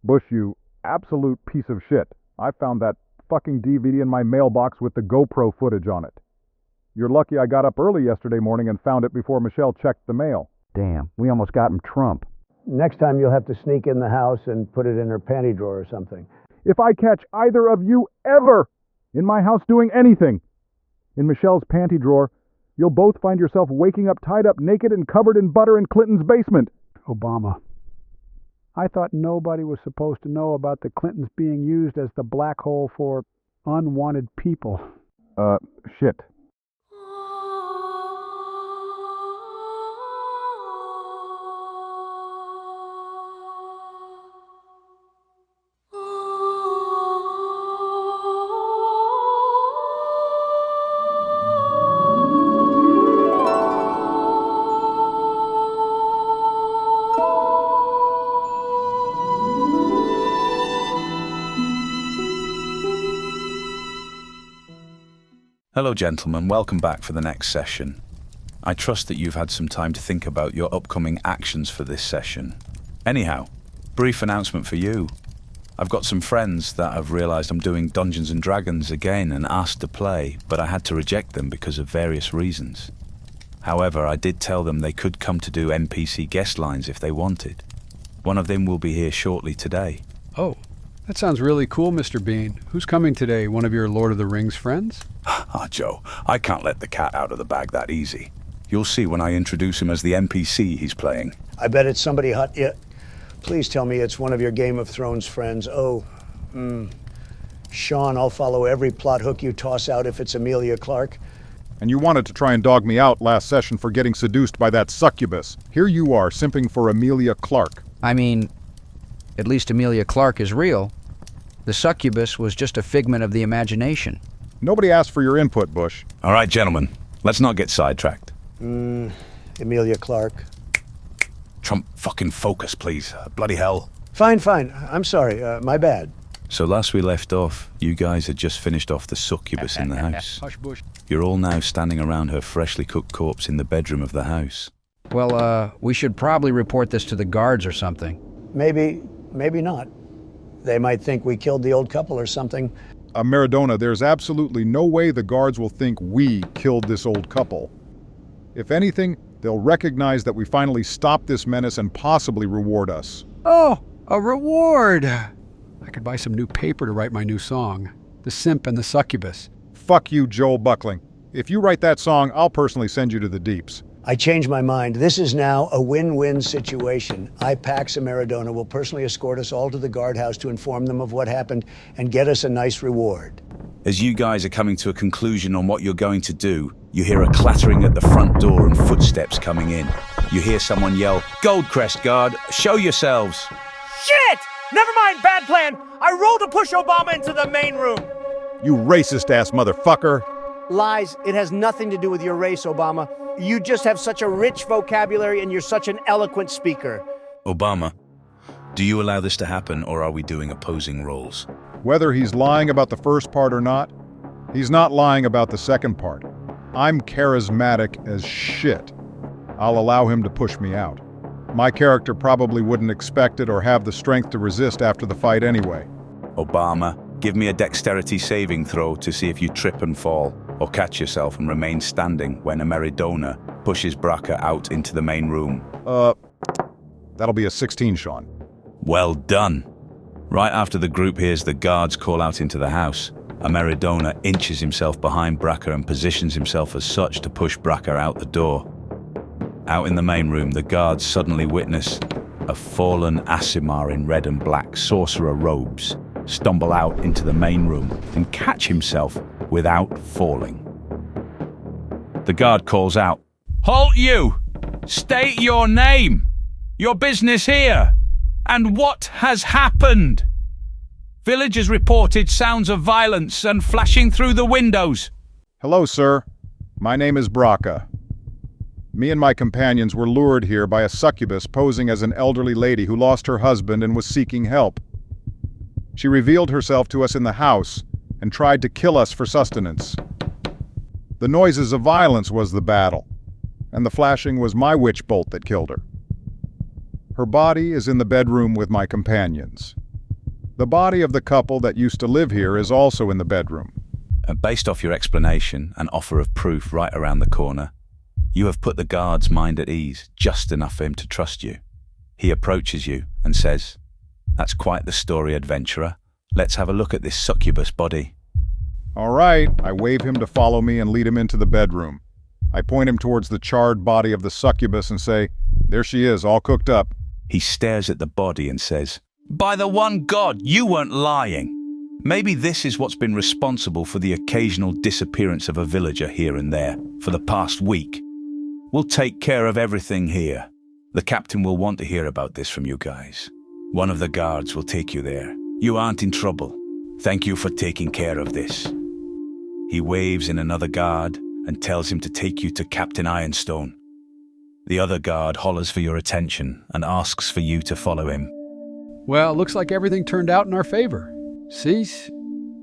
Bush, you absolute piece of shit. I found that fucking DVD in my mailbox with the GoPro footage on it. You're lucky I got up early yesterday morning and found it before Michelle checked the mail. Damn, we almost got him Trump. Next time you'll have to sneak in the house and put it in her panty drawer or something. If I catch either of you ever in my house doing anything in Michelle's panty drawer, you'll both find yourself waking up tied up naked and covered in butter in Clinton's basement. Obama. I thought nobody was supposed to know about the Clintons being used as the black hole for unwanted people. Shit. Hello gentlemen, welcome back for the next session. I trust that you've had some time to think about your upcoming actions for this session. Anyhow, brief announcement for you. I've got some friends that have realised I'm doing Dungeons & Dragons again and asked to play, but I had to reject them because of various reasons. However, I did tell them they could come to do NPC guest lines if they wanted. One of them will be here shortly today. Oh, that sounds really cool, Mr. Bean. Who's coming today? One of your Lord of the Rings friends? Ah, Joe, I can't let the cat out of the bag that easy. You'll see when I introduce him as the NPC he's playing. I bet it's somebody hot. Yeah. Please tell me it's one of your Game of Thrones friends. Sean, I'll follow every plot hook you toss out if it's Emilia Clarke. And you wanted to try and dog me out last session for getting seduced by that succubus. Here you are, simping for Emilia Clarke. I mean, at least Emilia Clarke is real. The succubus was just a figment of the imagination. Nobody asked for your input, Bush. All right, gentlemen, let's not get sidetracked. Emilia Clarke. Trump, fucking focus, please. Bloody hell. Fine. I'm sorry. My bad. So last we left off, you guys had just finished off the succubus in the house. Hush, Bush. You're all now standing around her freshly cooked corpse in the bedroom of the house. Well, we should probably report this to the guards or something. Maybe not. They might think we killed the old couple or something. Maradona, there's absolutely no way the guards will think we killed this old couple. If anything, they'll recognize that we finally stopped this menace and possibly reward us. Oh, a reward! I could buy some new paper to write my new song, The Simp and the Succubus. Fuck you, Joel Buckling. If you write that song, I'll personally send you to the deeps. I changed my mind. This is now a win-win situation. I, Pax and Maradona, will personally escort us all to the guardhouse to inform them of what happened and get us a nice reward. As you guys are coming to a conclusion on what you're going to do, you hear a clattering at the front door and footsteps coming in. You hear someone yell, "Goldcrest Guard, show yourselves!" Shit! Never mind, bad plan! I rolled to push Obama into the main room! You racist-ass motherfucker! Lies. It has nothing to do with your race, Obama. You just have such a rich vocabulary and you're such an eloquent speaker. Obama, do you allow this to happen or are we doing opposing roles? Whether he's lying about the first part or not, he's not lying about the second part. I'm charismatic as shit. I'll allow him to push me out. My character probably wouldn't expect it or have the strength to resist after the fight anyway. Obama, give me a dexterity saving throw to see if you trip and fall, or catch yourself and remain standing when Maradona pushes Braca out into the main room. That'll be a 16, Sean. Well done. Right after the group hears the guards call out into the house, Maradona inches himself behind Braca and positions himself as such to push Braca out the door. Out in the main room, the guards suddenly witness a fallen Aasimar in red and black sorcerer robes stumble out into the main room and catch himself without falling. The guard calls out, "Halt you! State your name! Your business here! And what has happened?" "Villagers reported sounds of violence and flashing through the windows." Hello, sir. My name is Braca. Me and my companions were lured here by a succubus posing as an elderly lady who lost her husband and was seeking help. She revealed herself to us in the house and tried to kill us for sustenance. The noises of violence was the battle, and the flashing was my witch bolt that killed her. Her body is in the bedroom with my companions. The body of the couple that used to live here is also in the bedroom. Based off your explanation and offer of proof right around the corner, you have put the guard's mind at ease, just enough for him to trust you. He approaches you and says, "That's quite the story, adventurer. Let's have a look at this succubus body." All right, I wave him to follow me and lead him into the bedroom. I point him towards the charred body of the succubus and say, "There she is, all cooked up." He stares at the body and says, "By the one God, you weren't lying. Maybe this is what's been responsible for the occasional disappearance of a villager here and there for the past week. We'll take care of everything here. The captain will want to hear about this from you guys. One of the guards will take you there. You aren't in trouble. Thank you for taking care of this." He waves in another guard and tells him to take you to Captain Ironstone. The other guard hollers for your attention and asks for you to follow him. Well, looks like everything turned out in our favor. See?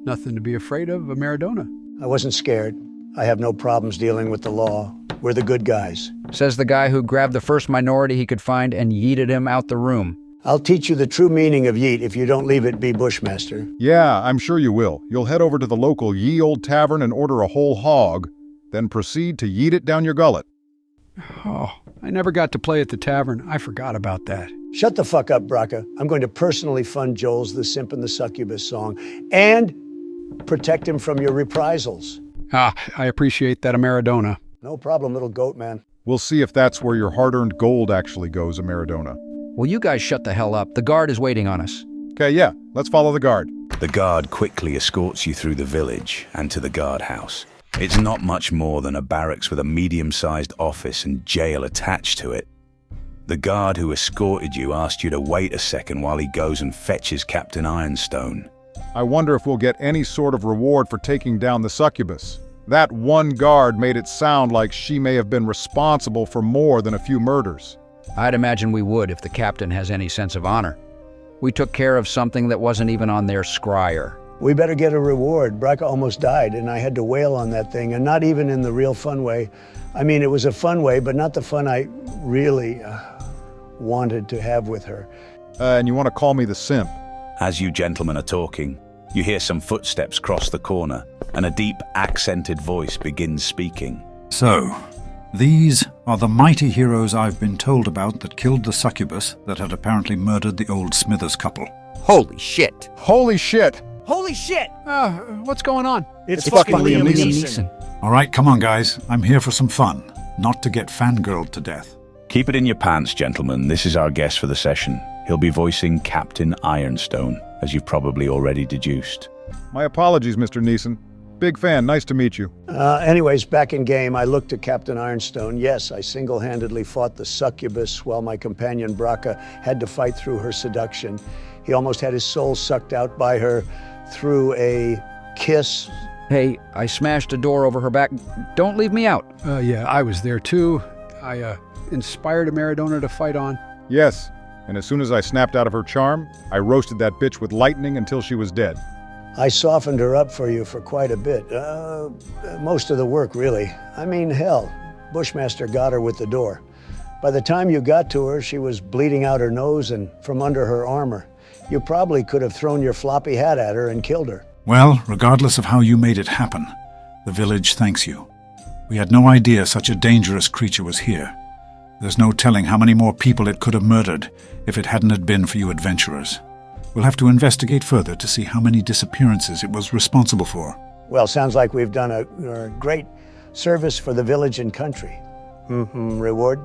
Nothing to be afraid of, Maradona. I wasn't scared. I have no problems dealing with the law. We're the good guys. Says the guy who grabbed the first minority he could find and yeeted him out the room. I'll teach you the true meaning of yeet if you don't leave it be Bushmaster. Yeah, I'm sure you will. You'll head over to the local Ye Old Tavern and order a whole hog, then proceed to yeet it down your gullet. Oh, I never got to play at the tavern. I forgot about that. Shut the fuck up, Braca. I'm going to personally fund Joel's The Simp and the Succubus song and protect him from your reprisals. Ah, I appreciate that, Maradona. No problem, little goat man. We'll see if that's where your hard-earned gold actually goes, Maradona. Will you guys shut the hell up? The guard is waiting on us. Okay, yeah, let's follow the guard. The guard quickly escorts you through the village and to the guardhouse. It's not much more than a barracks with a medium-sized office and jail attached to it. The guard who escorted you asked you to wait a second while he goes and fetches Captain Ironstone. I wonder if we'll get any sort of reward for taking down the succubus. That one guard made it sound like she may have been responsible for more than a few murders. I'd imagine we would if the captain has any sense of honor. We took care of something that wasn't even on their scryer. We better get a reward. Braca almost died, and I had to wail on that thing, and not even in the real fun way. I mean, it was a fun way, but not the fun I really wanted to have with her. And you want to call me the simp? As you gentlemen are talking, you hear some footsteps cross the corner, and a deep, accented voice begins speaking. So, these are the mighty heroes I've been told about that killed the succubus that had apparently murdered the old Smithers couple. Holy shit! Holy shit! Holy shit! What's going on? It's fucking Liam Neeson. Neeson. All right, come on, guys. I'm here for some fun, not to get fangirled to death. Keep it in your pants, gentlemen. This is our guest for the session. He'll be voicing Captain Ironstone, as you've probably already deduced. My apologies, Mr. Neeson. Big fan, nice to meet you. Anyways, back in game, I looked at Captain Ironstone. Yes, I single-handedly fought the succubus while my companion Braca had to fight through her seduction. He almost had his soul sucked out by her through a kiss. Hey, I smashed a door over her back. Don't leave me out. Yeah, I was there too. I inspired a Maradona to fight on. Yes, and as soon as I snapped out of her charm, I roasted that bitch with lightning until she was dead. I softened her up for you for quite a bit. Most of the work, really. I mean, hell, Bushmaster got her with the door. By the time you got to her, she was bleeding out her nose and from under her armor. You probably could have thrown your floppy hat at her and killed her. Well, regardless of how you made it happen, the village thanks you. We had no idea such a dangerous creature was here. There's no telling how many more people it could have murdered if it hadn't had been for you adventurers. We'll have to investigate further to see how many disappearances it was responsible for. Well, sounds like we've done a great service for the village and country. Reward?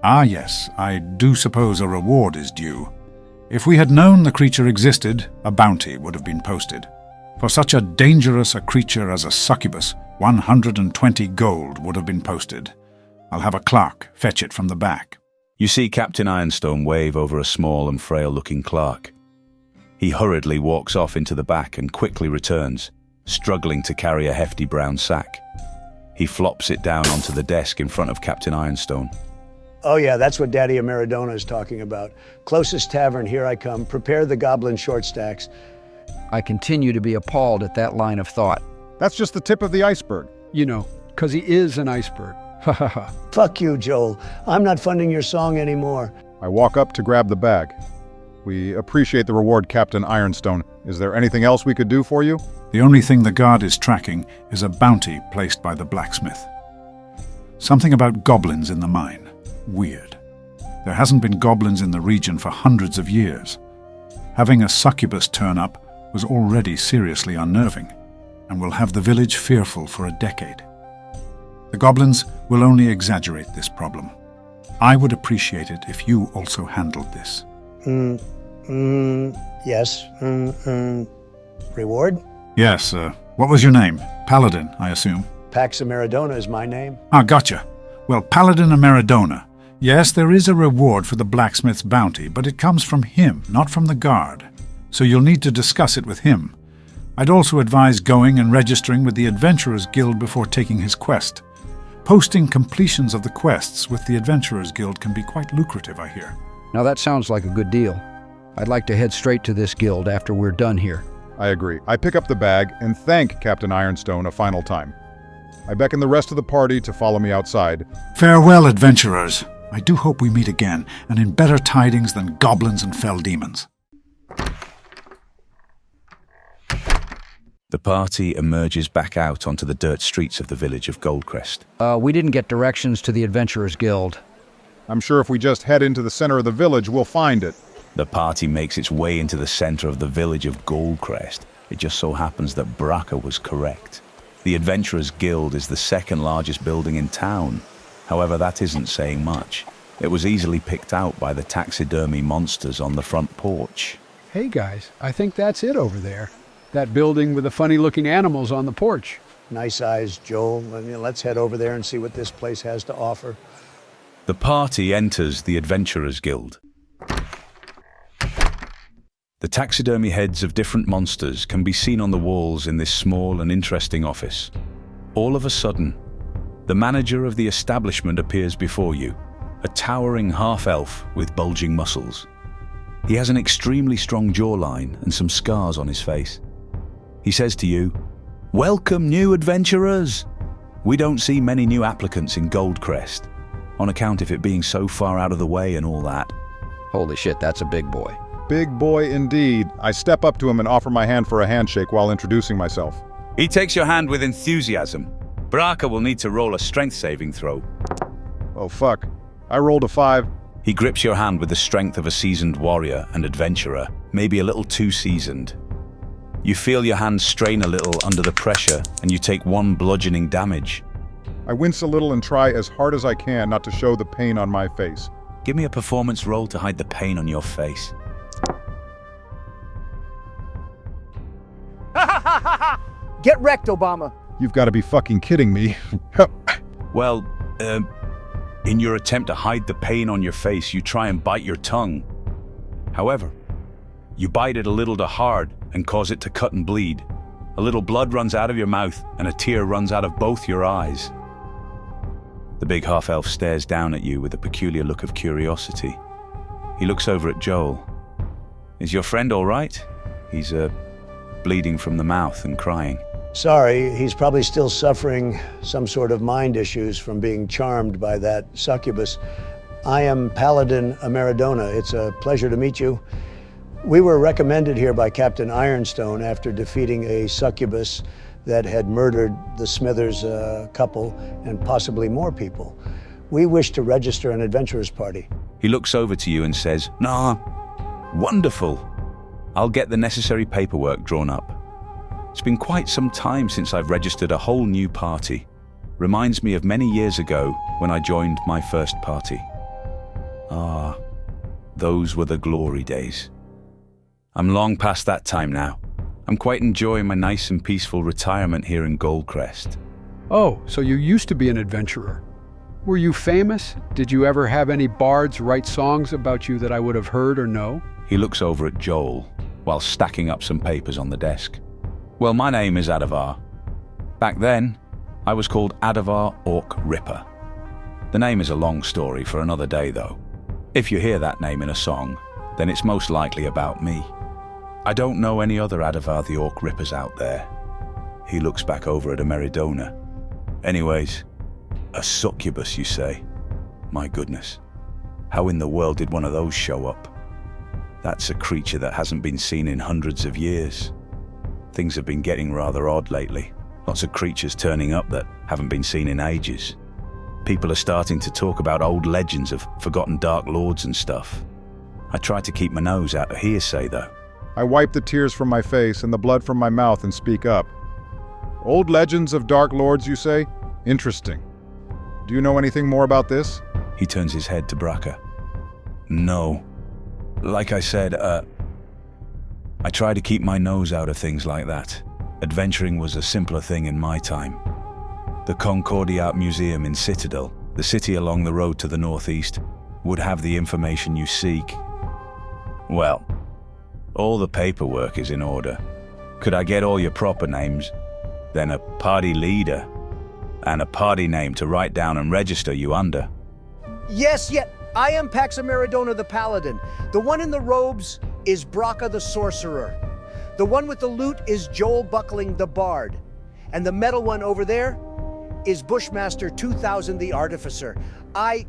Ah, yes, I do suppose a reward is due. If we had known the creature existed, a bounty would have been posted. For such a dangerous a creature as a succubus, 120 gold would have been posted. I'll have a clerk fetch it from the back. You see Captain Ironstone wave over a small and frail-looking clerk. He hurriedly walks off into the back and quickly returns, struggling to carry a hefty brown sack. He flops it down onto the desk in front of Captain Ironstone. Oh yeah, that's what Daddy Maradona is talking about. Closest tavern, here I come. Prepare the goblin short stacks. I continue to be appalled at that line of thought. That's just the tip of the iceberg. You know, 'cause he is an iceberg. Ha ha ha. Fuck you, Joel. I'm not funding your song anymore. I walk up to grab the bag. We appreciate the reward, Captain Ironstone. Is there anything else we could do for you? The only thing the guard is tracking is a bounty placed by the blacksmith. Something about goblins in the mine. Weird. There hasn't been goblins in the region for hundreds of years. Having a succubus turn up was already seriously unnerving, and will have the village fearful for a decade. The goblins will only exaggerate this problem. I would appreciate it if you also handled this. Yes. Reward? Yes, what was your name? Paladin, I assume. Pax Ameridona is my name. Ah, gotcha. Well, Paladin Ameridona. Yes, there is a reward for the blacksmith's bounty, but it comes from him, not from the guard. So you'll need to discuss it with him. I'd also advise going and registering with the Adventurers Guild before taking his quest. Posting completions of the quests with the Adventurers Guild can be quite lucrative, I hear. Now that sounds like a good deal. I'd like to head straight to this guild after we're done here. I agree. I pick up the bag and thank Captain Ironstone a final time. I beckon the rest of the party to follow me outside. Farewell, adventurers. I do hope we meet again, and in better tidings than goblins and fell demons. The party emerges back out onto the dirt streets of the village of Goldcrest. We didn't get directions to the Adventurers Guild. I'm sure if we just head into the center of the village, we'll find it. The party makes its way into the center of the village of Goldcrest. It just so happens that Braca was correct. The Adventurers Guild is the second largest building in town. However, that isn't saying much. It was easily picked out by the taxidermy monsters on the front porch. Hey guys, I think that's it over there. That building with the funny-looking animals on the porch. Nice eyes, Joel. I mean, let's head over there and see what this place has to offer. The party enters the Adventurers Guild. The taxidermy heads of different monsters can be seen on the walls in this small and interesting office. All of a sudden, the manager of the establishment appears before you, a towering half-elf with bulging muscles. He has an extremely strong jawline and some scars on his face. He says to you, "Welcome, new adventurers! We don't see many new applicants in Goldcrest, on account of it being so far out of the way and all that." Holy shit, that's a big boy. Big boy indeed. I step up to him and offer my hand for a handshake while introducing myself. He takes your hand with enthusiasm. Braca will need to roll a strength saving throw. Oh fuck. I rolled a 5. He grips your hand with the strength of a seasoned warrior and adventurer, maybe a little too seasoned. You feel your hand strain a little under the pressure, and you take 1 bludgeoning damage. I wince a little and try as hard as I can not to show the pain on my face. Give me a performance roll to hide the pain on your face. Get wrecked, Obama. You've got to be fucking kidding me. Well, in your attempt to hide the pain on your face, you try and bite your tongue. However, you bite it a little too hard and cause it to cut and bleed. A little blood runs out of your mouth and a tear runs out of both your eyes. The big half-elf stares down at you with a peculiar look of curiosity. He looks over at Joel. "Is your friend all right?" He's, bleeding from the mouth and crying. Sorry, he's probably still suffering some sort of mind issues from being charmed by that succubus. I am Paladin Ameridona. It's a pleasure to meet you. We were recommended here by Captain Ironstone after defeating a succubus that had murdered the Smithers couple and possibly more people. We wish to register an adventurers party. He looks over to you and says, "Nah, wonderful. I'll get the necessary paperwork drawn up. It's been quite some time since I've registered a whole new party. Reminds me of many years ago when I joined my first party. Ah, those were the glory days. I'm long past that time now. I'm quite enjoying my nice and peaceful retirement here in Goldcrest." Oh, so you used to be an adventurer. Were you famous? Did you ever have any bards write songs about you that I would have heard or know? He looks over at Joel while stacking up some papers on the desk. "Well, my name is Adavar. Back then, I was called Adavar Orc Ripper. The name is a long story for another day, though. If you hear that name in a song, then it's most likely about me. I don't know any other Adavar the Orc Rippers out there." He looks back over at Ameridona. "Anyways, a succubus, you say? My goodness. How in the world did one of those show up? That's a creature that hasn't been seen in hundreds of years. Things have been getting rather odd lately. Lots of creatures turning up that haven't been seen in ages. People are starting to talk about old legends of forgotten dark lords and stuff. I try to keep my nose out of hearsay, though. I wipe the tears from my face and the blood from my mouth and speak up. Old legends of dark lords, you say? Interesting. Do you know anything more about this? He turns his head to Braca. No. Like I said, I try to keep my nose out of things like that. Adventuring was a simpler thing in my time. The Concordiat Museum in Citadel, the city along the road to the northeast, would have the information you seek. Well, all the paperwork is in order. Could I get all your proper names? Then a party leader, and a party name to write down and register you under. Yes, I am Pax Ameridona the Paladin. The one in the robes is Braca the Sorcerer. The one with the lute is Joel Buckling the Bard. And the metal one over there is Bushmaster 2000 the Artificer. I,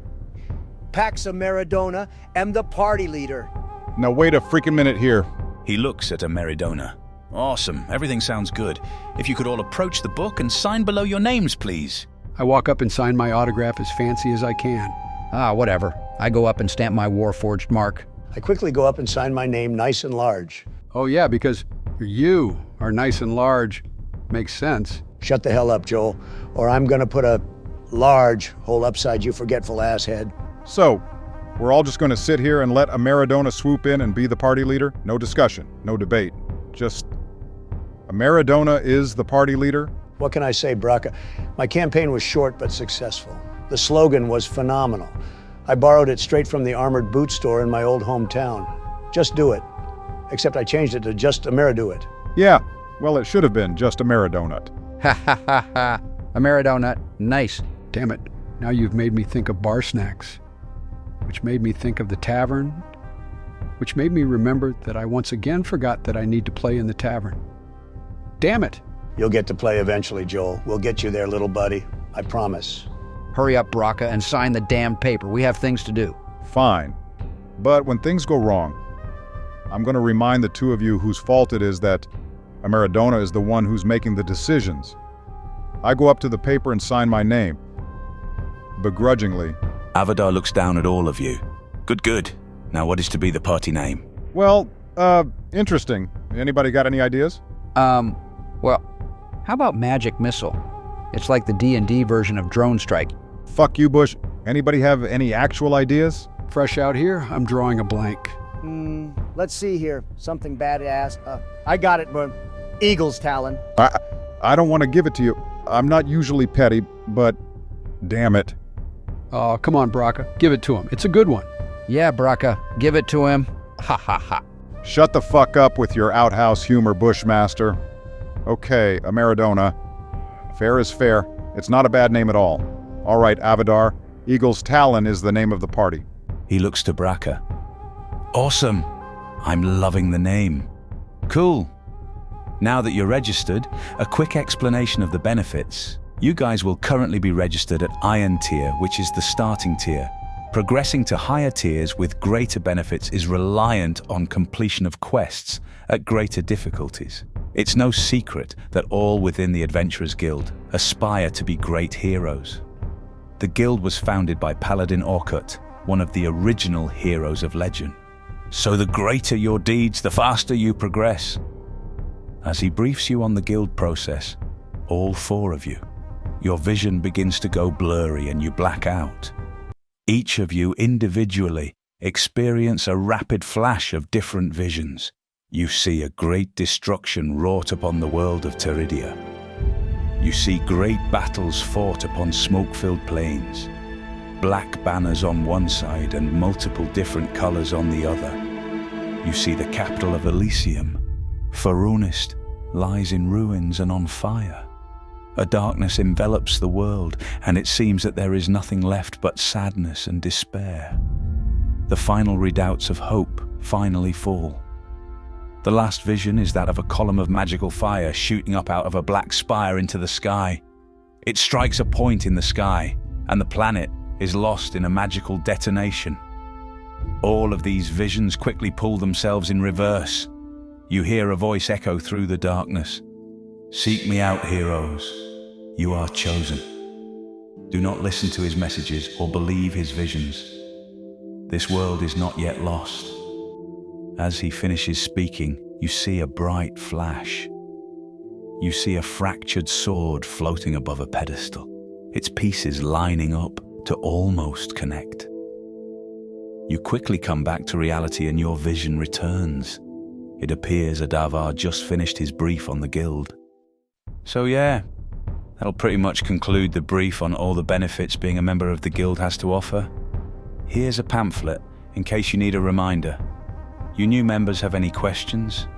Pax Ameridona, am the party leader. Now wait a freaking minute here. He looks at Ameridona. Awesome, everything sounds good. If you could all approach the book and sign below your names, please. I walk up and sign my autograph as fancy as I can. Whatever. I go up and stamp my Warforged mark. I quickly go up and sign my name nice and large. Oh yeah, because you are nice and large. Makes sense. Shut the hell up, Joel, or I'm gonna put a large hole upside you forgetful asshead. So, we're all just going to sit here and let Ameridona swoop in and be the party leader? No discussion, no debate. Just, Ameridona is the party leader? What can I say, Braca? My campaign was short but successful. The slogan was phenomenal. I borrowed it straight from the armored boot store in my old hometown. Just do it. Except I changed it to just Amerido-it. Yeah, well, it should have been just Ameridonut. Ha ha ha ha. Ameridona, nice. Damn it, now you've made me think of bar snacks, which made me think of the tavern, which made me remember that I once again forgot that I need to play in the tavern. Damn it! You'll get to play eventually, Joel. We'll get you there, little buddy. I promise. Hurry up, Braca, and sign the damn paper. We have things to do. Fine. But when things go wrong, I'm going to remind the two of you whose fault it is that Ameridona is the one who's making the decisions. I go up to the paper and sign my name. Begrudgingly. Avadar looks down at all of you. Good. Now what is to be the party name? Well, interesting. Anybody got any ideas? Well, how about Magic Missile? It's like the D&D version of Drone Strike. Fuck you, Bush. Anybody have any actual ideas? Fresh out here, I'm drawing a blank. Let's see here. Something badass. I got it, man. Eagle's Talon. I don't want to give it to you. I'm not usually petty, but damn it. Oh, come on, Braca. Give it to him. It's a good one. Yeah, Braca, give it to him. Ha ha ha. Shut the fuck up with your outhouse humor, Bushmaster. Okay, Ameridona. Fair is fair. It's not a bad name at all. All right, Avadar. Eagle's Talon is the name of the party. He looks to Braca. Awesome. I'm loving the name. Cool. Now that you're registered, a quick explanation of the benefits. You guys will currently be registered at Iron Tier, which is the starting tier. Progressing to higher tiers with greater benefits is reliant on completion of quests at greater difficulties. It's no secret that all within the Adventurers Guild aspire to be great heroes. The guild was founded by Paladin Orkut, one of the original heroes of legend. So the greater your deeds, the faster you progress. As he briefs you on the guild process, all four of you, your vision begins to go blurry and you black out. Each of you individually experience a rapid flash of different visions. You see a great destruction wrought upon the world of Teridia. You see great battles fought upon smoke-filled plains, black banners on one side and multiple different colors on the other. You see the capital of Elysium, Farunist, lies in ruins and on fire. A darkness envelops the world, and it seems that there is nothing left but sadness and despair. The final redoubts of hope finally fall. The last vision is that of a column of magical fire shooting up out of a black spire into the sky. It strikes a point in the sky, and the planet is lost in a magical detonation. All of these visions quickly pull themselves in reverse. You hear a voice echo through the darkness. Seek me out, heroes. You are chosen. Do not listen to his messages or believe his visions. This world is not yet lost. As he finishes speaking, you see a bright flash. You see a fractured sword floating above a pedestal, its pieces lining up to almost connect. You quickly come back to reality and your vision returns. It appears Adavar just finished his brief on the guild. So yeah, that'll pretty much conclude the brief on all the benefits being a member of the guild has to offer. Here's a pamphlet in case you need a reminder. You new members have any questions?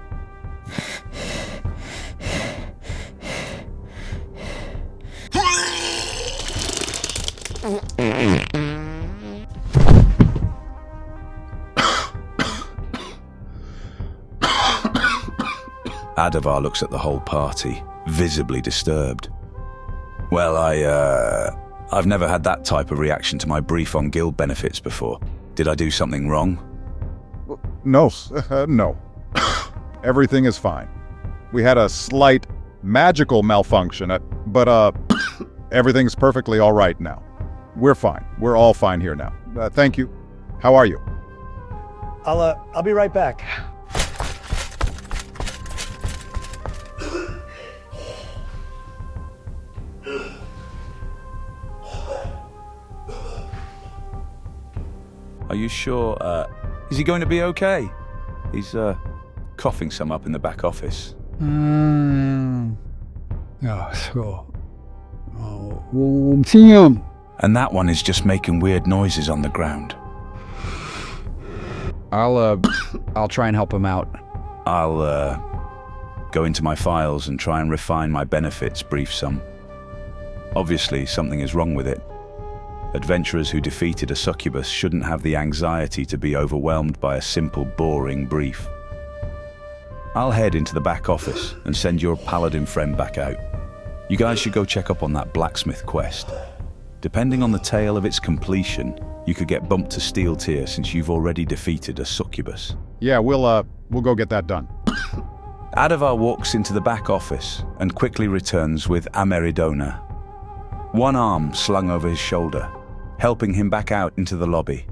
Adavar looks at the whole party, visibly disturbed. Well, I've never had that type of reaction to my brief on guild benefits before. Did I do something wrong? No, no. Everything is fine. We had a slight magical malfunction, but everything's perfectly all right now. We're fine. We're all fine here now. Thank you. How are you? I'll be right back. Are you sure, is he going to be okay? He's, coughing some up in the back office. See him. And that one is just making weird noises on the ground. I'll try and help him out. I'll, go into my files and try and refine my benefits brief some. Obviously, something is wrong with it. Adventurers who defeated a succubus shouldn't have the anxiety to be overwhelmed by a simple, boring brief. I'll head into the back office and send your paladin friend back out. You guys should go check up on that blacksmith quest. Depending on the tale of its completion, you could get bumped to steel tier since you've already defeated a succubus. Yeah, we'll go get that done. Adavar walks into the back office and quickly returns with Ameridona, one arm slung over his shoulder, helping him back out into the lobby.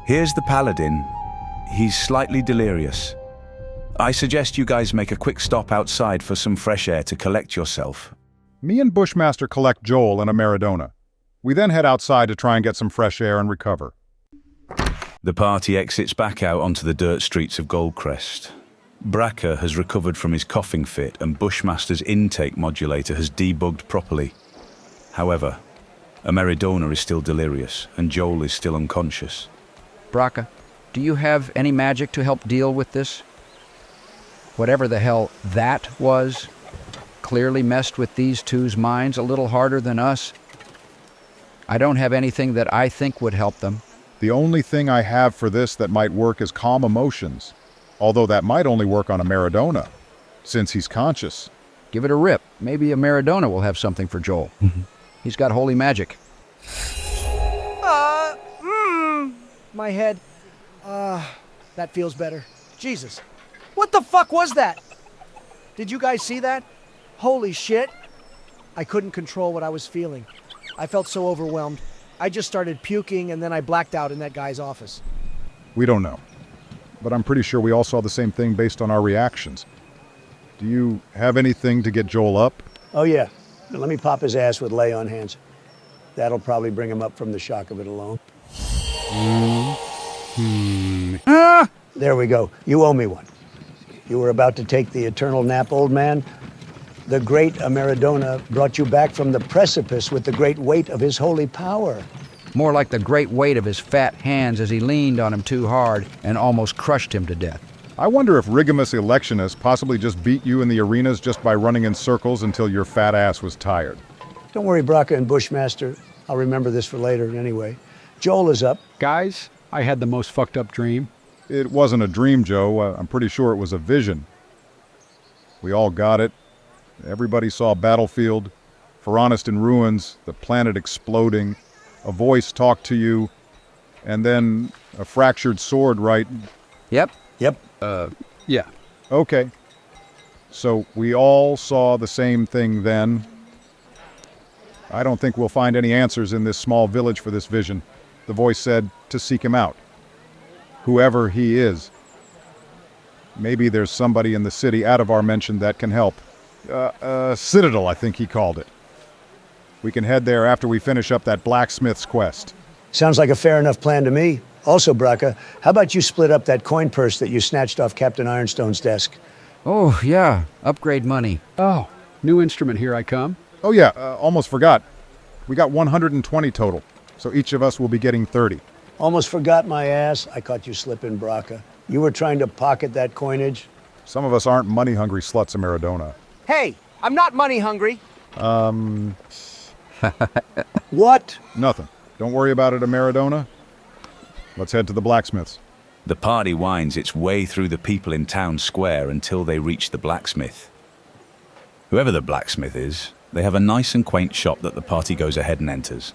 Here's the paladin. He's slightly delirious. I suggest you guys make a quick stop outside for some fresh air to collect yourself. Me and Bushmaster collect Joel and Ameridona. We then head outside to try and get some fresh air and recover. The party exits back out onto the dirt streets of Goldcrest. Bracker has recovered from his coughing fit and Bushmaster's intake modulator has debugged properly. However, Ameridona is still delirious and Joel is still unconscious. Braca, do you have any magic to help deal with this? Whatever the hell that was, clearly messed with these two's minds a little harder than us. I don't have anything that I think would help them. The only thing I have for this that might work is calm emotions. Although that might only work on Ameridona, since he's conscious. Give it a rip. Maybe Ameridona will have something for Joel. He's got holy magic. My head. That feels better. Jesus. What the fuck was that? Did you guys see that? Holy shit. I couldn't control what I was feeling. I felt so overwhelmed. I just started puking and then I blacked out in that guy's office. We don't know. But I'm pretty sure we all saw the same thing based on our reactions. Do you have anything to get Joel up? Oh, yeah. Let me pop his ass with lay on hands. That'll probably bring him up from the shock of it alone. There we go. You owe me one. You were about to take the eternal nap, old man. The great Ameridona brought you back from the precipice with the great weight of his holy power. More like the great weight of his fat hands as he leaned on him too hard and almost crushed him to death. I wonder if Rigamus Electionist possibly just beat you in the arenas just by running in circles until your fat ass was tired. Don't worry, Braca and Bushmaster. I'll remember this for later anyway. Joel is up. Guys, I had the most fucked up dream. It wasn't a dream, Joe. I'm pretty sure it was a vision. We all got it. Everybody saw a battlefield, Ferranist in ruins, the planet exploding. A voice talked to you. And then a fractured sword, right? Yep. Yep. Yeah. Okay. So we all saw the same thing then. I don't think we'll find any answers in this small village for this vision. The voice said to seek him out. Whoever he is. Maybe there's somebody in the city Adavar mentioned that can help. Citadel, I think he called it. We can head there after we finish up that blacksmith's quest. Sounds like a fair enough plan to me. Also, Braca, how about you split up that coin purse that you snatched off Captain Ironstone's desk? Oh, yeah. Upgrade money. Oh, new instrument, here I come. Oh yeah, almost forgot. We got 120 total, so each of us will be getting 30. Almost forgot my ass. I caught you slipping, Braca. You were trying to pocket that coinage? Some of us aren't money-hungry sluts in Maradona. Hey, I'm not money hungry. What? Nothing. Don't worry about it, Maradona. Let's head to the blacksmith's. The party winds its way through the people in town square until they reach the blacksmith. Whoever the blacksmith is, they have a nice and quaint shop that the party goes ahead and enters.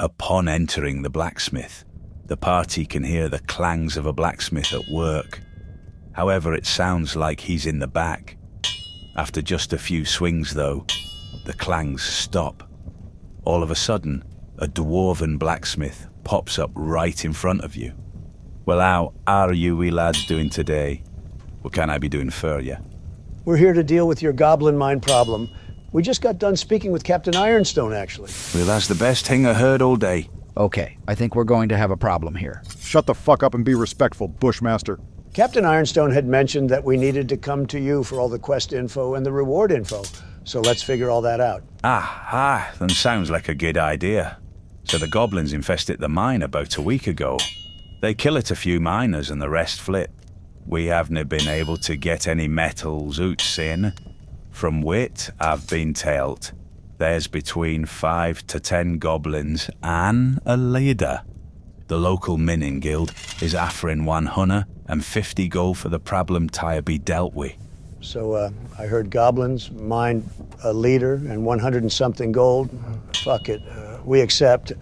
Upon entering the blacksmith, the party can hear the clangs of a blacksmith at work. However, it sounds like he's in the back. After just a few swings, though, the clangs stop. All of a sudden, a dwarven blacksmith pops up right in front of you. Well, how are you wee lads doing today? What can I be doing for you? We're here to deal with your goblin mine problem. We just got done speaking with Captain Ironstone, actually. Well, that's the best thing I heard all day. Okay, I think we're going to have a problem here. Shut the fuck up and be respectful, Bushmaster. Captain Ironstone had mentioned that we needed to come to you for all the quest info and the reward info. So let's figure all that out. Then sounds like a good idea. So the goblins infested the mine about a week ago. They killed a few miners and the rest flit. We haven't been able to get any metals oots in. From wit, I've been told, there's between 5 to 10 goblins and a leader. The local mining guild is offering 150 gold for the problem tire be dealt with. So I heard goblins, mine, a leader, and 100 and something gold. Fuck it, we accept.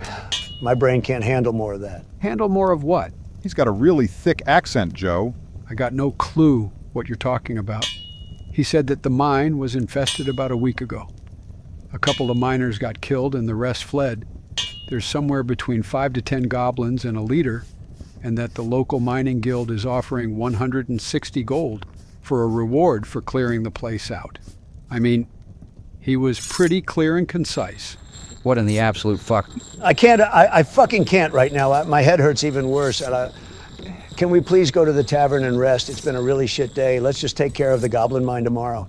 My brain can't handle more of that. Handle more of what? He's got a really thick accent, Joe. I got no clue what you're talking about. He said that the mine was infested about a week ago. A couple of miners got killed and the rest fled. There's somewhere between 5 to 10 goblins and a leader, and that the local mining guild is offering 160 gold for a reward for clearing the place out. I mean, he was pretty clear and concise. What in the absolute fuck? I fucking can't right now. My head hurts even worse. And can we please go to the tavern and rest? It's been a really shit day. Let's just take care of the goblin mine tomorrow.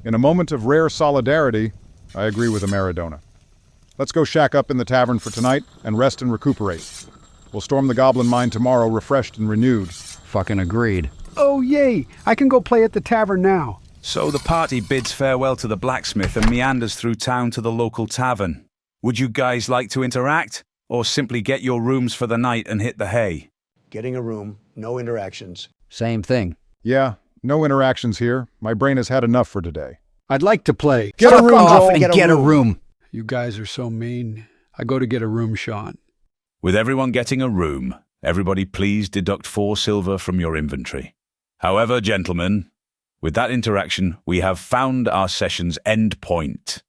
In a moment of rare solidarity, I agree with Maradona. Let's go shack up in the tavern for tonight and rest and recuperate. We'll storm the goblin mine tomorrow refreshed and renewed. Fucking agreed. Oh, yay! I can go play at the tavern now. So the party bids farewell to the blacksmith and meanders through town to the local tavern. Would you guys like to interact, or simply get your rooms for the night and hit the hay? Getting a room, no interactions. Same thing. Yeah, no interactions here. My brain has had enough for today. I'd like to play. Get a Fuck room, off Joel. and get a room. You guys are so mean. I go to get a room, Sean. With everyone getting a room, everybody please deduct 4 silver from your inventory. However, gentlemen, with that interaction, we have found our session's end point.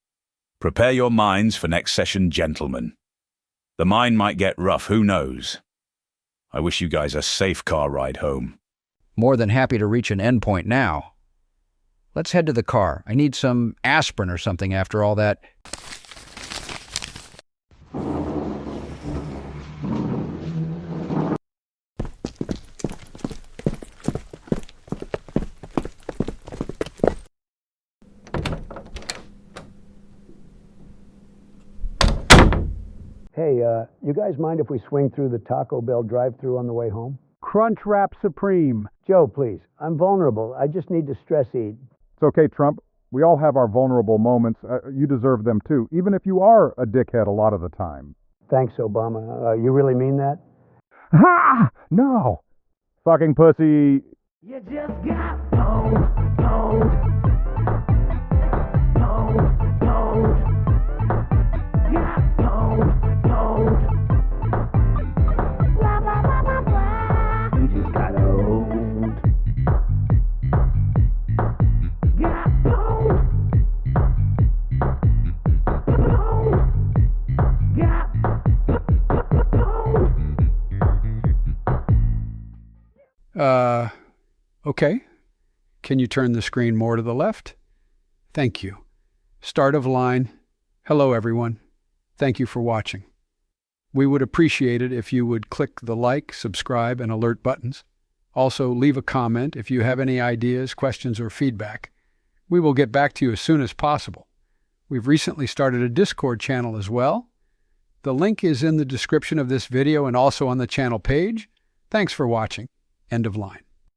Prepare your minds for next session, gentlemen. The mine might get rough, who knows? I wish you guys a safe car ride home. More than happy to reach an endpoint now. Let's head to the car. I need some aspirin or something after all that. Hey, you guys mind if we swing through the Taco Bell drive-thru on the way home? Crunch Wrap Supreme. Joe, please. I'm vulnerable. I just need to stress eat. It's okay, Trump. We all have our vulnerable moments. You deserve them too, even if you are a dickhead a lot of the time. Thanks, Obama. You really mean that? Ha! No. Fucking pussy. You just got owned, owned, owned, owned. Got owned, owned. Okay. Can you turn the screen more to the left? Thank you. Start of line. Hello, everyone. Thank you for watching. We would appreciate it if you would click the like, subscribe, and alert buttons. Also, leave a comment if you have any ideas, questions, or feedback. We will get back to you as soon as possible. We've recently started a Discord channel as well. The link is in the description of this video and also on the channel page. Thanks for watching. End of line.